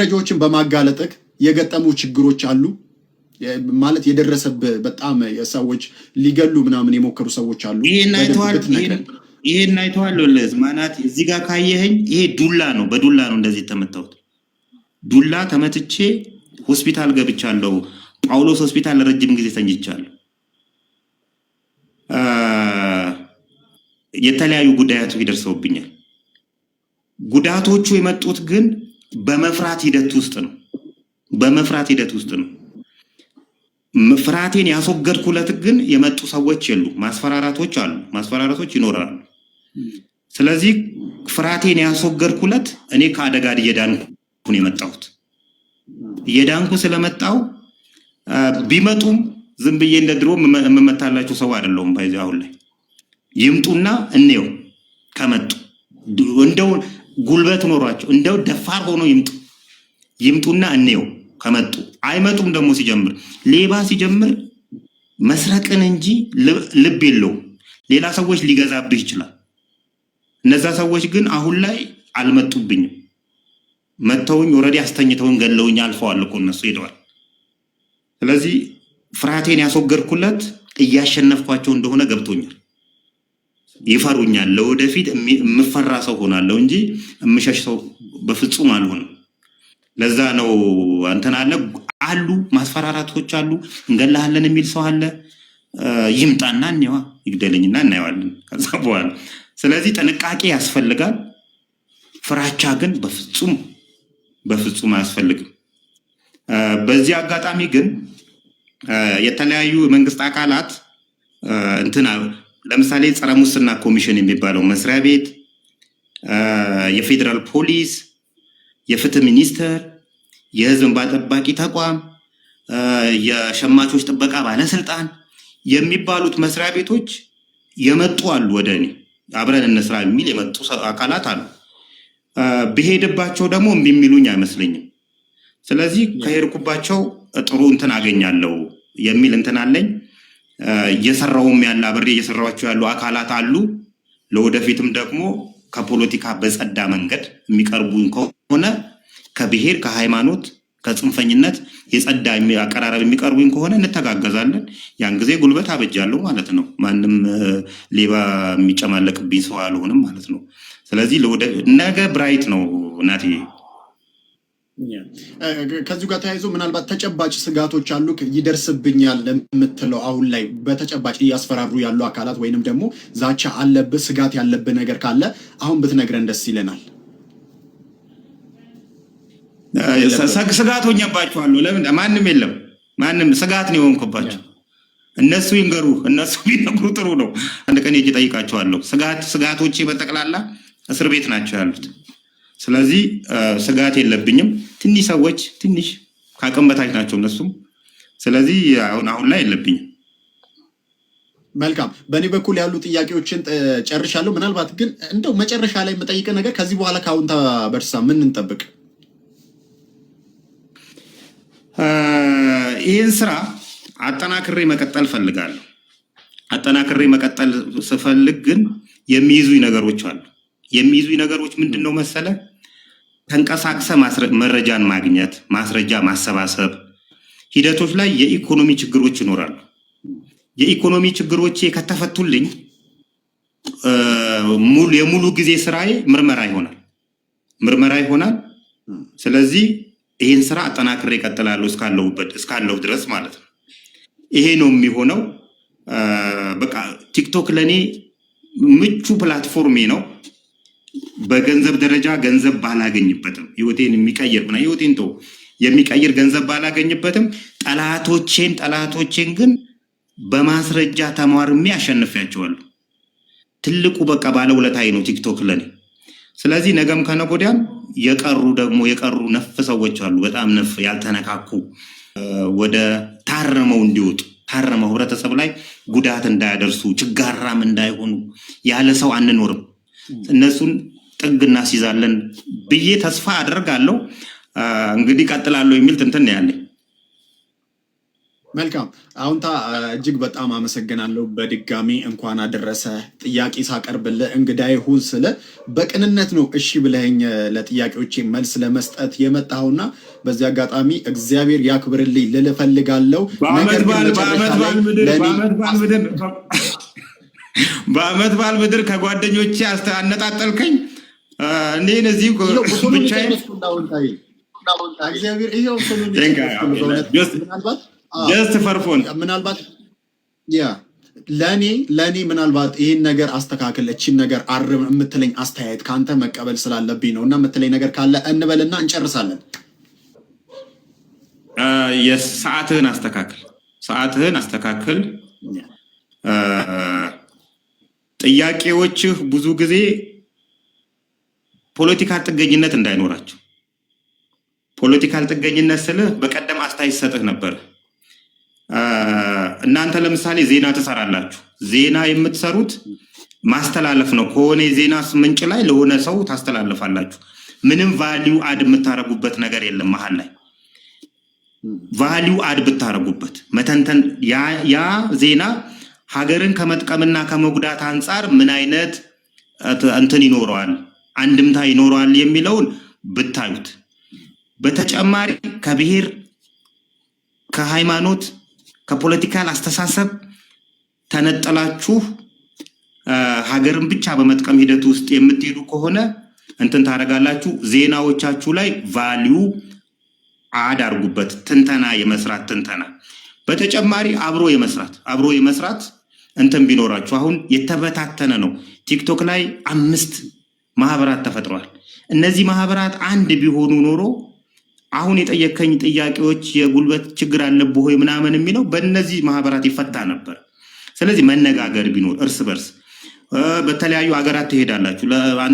መረጃዎችን በማጋለጥክ የገጠሙ ችግሮች አሉ ማለት የደረሰብህ በጣም ሰዎች ሊገሉ ምናምን የሞከሩ ሰዎች አሉ ይሄን አይተዋል ወለዝ ማናት እዚህ ጋር ካየኸኝ ይሄ ዱላ ነው በዱላ ነው እንደዚህ ተመታሁት ዱላ ተመትቼ ሆስፒታል ገብቻለሁ ጳውሎስ ሆስፒታል ለረጅም ጊዜ ተኝቻለሁ የተለያዩ ጉዳያቶች ይደርሰውብኛል ጉዳቶቹ የመጡት ግን በመፍራት ሂደት ውስጥ ነው ፍርሃቴን ያስወገድኩለት ግን የመጡ ሰዎች የሉ ማስፈራራቶች ይኖራሉ ስለዚህ ፍርሃቴን ያስወገድኩለት እኔ ከአደጋ እየዳንኩ ነው የመጣሁት እየዳንኩ ስለመጣው ቢመጡም ዝም ብዬ እንደድሮ መመታላችሁ ሰው አይደለሁም ባይዘው አሁን ላይ ይምጡና እንየው ከመጡ እንደው ጉልበት ኖሯቸው እንደው ደፋር ሆኖ ይምጡና እንየው ከመጡ አይመጡም ደግሞ ሲጀምር ሌባ ሲጀምር መስረቅን እንጂ ልብ የለው ሌላ ሰዎች ሊገዛብህ ይችላል እነዛ ሰዎች ግን አሁን ላይ አልመጡብኝም መተውኝ ኦሬዲ አስተኝተውን ገለውኝ አልፈዋል እኮ እነሱ ሄደዋል ስለዚህ ፍርሃቴን ያስወገድኩለት እያሸነፍኳቸው እንደሆነ ገብቶኛል ይፈሩኛል ለወደፊት የምፈራ ሰው ሆናለሁ እንጂ የምሸሽ ሰው በፍጹም አልሆንም ለዛ ነው አንተና አሉ ማስፈራራቶች አሉ እንገላለን የሚል ሰው አለ ይምጣና እንየዋ ይግደልኝና እናየዋለን ከዛ በኋላ ስለዚህ ጥንቃቄ ያስፈልጋል ፍራቻ ግን በፍጹም አያስፈልግም በዚህ አጋጣሚ ግን የተለያዩ መንግስት አካላት እንትና ለምሳሌ ጸረ ሙስና ኮሚሽን የሚባለው መስሪያ ቤት የፌደራል ፖሊስ የፍትህ ሚኒስተር የህዝብ እንባ ጠባቂ ተቋም የሸማቾች ጥበቃ ባለስልጣን የሚባሉት መስሪያ ቤቶች የመጡ አሉ ወደኔ አብረን እንስራ የሚል የመጡ አካላት አሉ በሄድባቸው ደግሞ እምቢሚሉኝ አይመስልኝም ስለዚህ ከሄድኩባቸው ጥሩ እንትን አገኛለሁ የሚል እንትን አለኝ እየሰራውም ያለ አብሬ እየሰራዋቸው ያሉ አካላት አሉ ለወደፊትም ደግሞ ከፖለቲካ በጸዳ መንገድ የሚቀርቡን ከሆነ ከብሔር ከሃይማኖት ከጽንፈኝነት የጸዳ አቀራረብ የሚቀርቡን ከሆነ እንተጋገዛለን ያን ጊዜ ጉልበት አበጃለሁ ማለት ነው ማንም ሌባ የሚጨማለቅብኝ ሰው አልሆንም ማለት ነው ስለዚህ ነገ ብራይት ነው እናቴ ከዚህ ጋር ተያይዞ ምናልባት ተጨባጭ ስጋቶች አሉ ይደርስብኛል የምትለው አሁን ላይ በተጨባጭ እያስፈራሩ ያሉ አካላት ወይንም ደግሞ ዛቻ አለብህ ስጋት ያለብህ ነገር ካለ አሁን ብትነግረን ደስ ይለናል ስጋቶኛባቸዋለሁ ለምን ማንም ስጋት ነው የሆንኩባቸው እነሱ ይንገሩ እነሱ ቢነግሩ ጥሩ ነው አንድ ቀን እጄ ጠይቃቸዋለሁ ስጋቶቼ በጠቅላላ እስር ቤት ናቸው ያሉት ስለዚህ ስጋት የለብኝም ትንሽ ሰዎች ካቅም በታች ናቸው እነሱም ስለዚህ አሁን ላይ የለብኝም መልካም በእኔ በኩል ያሉ ጥያቄዎችን ጨርሻለሁ ምናልባት ግን እንደው መጨረሻ ላይ የምጠይቀ ነገር ከዚህ በኋላ ካውንታ በርሳ ምን እንጠብቅ ይህን ስራ አጠናክሬ መቀጠል ፈልጋለሁ አጠናክሬ መቀጠል ስፈልግ ግን የሚይዙኝ ነገሮች አሉ የሚይዙኝ ነገሮች ምንድነው መሰለ ተንቀሳቅሰ መረጃን ማግኘት ማስረጃ ማሰባሰብ ሂደቶች ላይ የኢኮኖሚ ችግሮች ይኖራሉ የኢኮኖሚ ችግሮች ከተፈቱልኝ የሙሉ ጊዜ ስራዬ ምርመራ ይሆናል ስለዚህ ይሄን ስራ አጠናክሬ እቀጥላለሁ እስካለው ድረስ ማለት ነው ይሄ ነው የሚሆነው በቃ ቲክቶክ ለኔ ምቹ ፕላትፎርም ነው በገንዘብ ደረጃ ገንዘብ ባላገኝበትም ህይወቴን የሚቀይር ገንዘብ ባላገኝበትም ጠላቶቼን ግን በማስረጃ ተማርሜ አሸንፌያቸዋለሁ ትልቁ በቃ ባለውለታዬ ነው ቲክቶክ ለኔ ስለዚህ ነገም ከነጎዲያም የቀሩ ነፍ ሰዎች አሉ በጣም ነፍ ያልተነካኩ ወደ ታረመው እንዲወጡ ታረመው ህብረተሰብ ላይ ጉዳት እንዳያደርሱ ችጋራም እንዳይሆኑ ያለ ሰው አንኖርም እነሱን ጥግና ሲዛለን ብዬ ተስፋ አደርጋለሁ እንግዲህ ቀጥላለሁ የሚል እንትን ያለኝ መልካም አሁንታ እጅግ በጣም አመሰግናለሁ። በድጋሚ እንኳን አደረሰ። ጥያቄ ሳቀርብልህ እንግዳዬ ሁን ስለ በቅንነት ነው እሺ ብለኸኝ ለጥያቄዎቼ መልስ ለመስጠት የመጣኸውና በዚህ አጋጣሚ እግዚአብሔር ያክብርልኝ ልል እፈልጋለሁ። ነገር ግን መጨረሻ ላይ በአመት በዓል ምድር ከጓደኞቼ አነጣጠልከኝ። እኔን እዚህ ብቻዬን እግዚአብሔር ይኸው ምናልባት ጀስት ፈርፎን ምናልባት ለእኔ ምናልባት ይህን ነገር አስተካክል እቺን ነገር አርም የምትለኝ አስተያየት ከአንተ መቀበል ስላለብኝ ነው እና የምትለኝ ነገር ካለ እንበልና እንጨርሳለን። የሰዓትህን አስተካክል። ጥያቄዎችህ ብዙ ጊዜ ፖለቲካል ጥገኝነት እንዳይኖራቸው። ፖለቲካል ጥገኝነት ስልህ በቀደም አስተያየት ሰጥህ ነበር። እናንተ ለምሳሌ ዜና ትሰራላችሁ። ዜና የምትሰሩት ማስተላለፍ ነው። ከሆነ የዜና ምንጭ ላይ ለሆነ ሰው ታስተላልፋላችሁ። ምንም ቫሊዩ አድ የምታረጉበት ነገር የለም። መሀል ላይ ቫሊዩ አድ ብታረጉበት መተንተን ያ ዜና ሀገርን ከመጥቀምና ከመጉዳት አንጻር ምን አይነት እንትን ይኖረዋል፣ አንድምታ ይኖረዋል የሚለውን ብታዩት። በተጨማሪ ከብሔር፣ ከሃይማኖት፣ ከፖለቲካል አስተሳሰብ ተነጠላችሁ ሀገርን ብቻ በመጥቀም ሂደት ውስጥ የምትሄዱ ከሆነ እንትን ታደርጋላችሁ። ዜናዎቻችሁ ላይ ቫሊዩ አድ አድርጉበት። ትንተና በተጨማሪ አብሮ የመስራት እንትን ቢኖራችሁ። አሁን የተበታተነ ነው። ቲክቶክ ላይ 5 ማህበራት ተፈጥረዋል። እነዚህ ማህበራት አንድ ቢሆኑ ኖሮ አሁን የጠየከኝ ጥያቄዎች የጉልበት ችግር አለብህ ወይ ምናምን የሚለው በእነዚህ ማህበራት ይፈታ ነበር። ስለዚህ መነጋገር ቢኖር እርስ በርስ በተለያዩ ሀገራት ትሄዳላችሁ።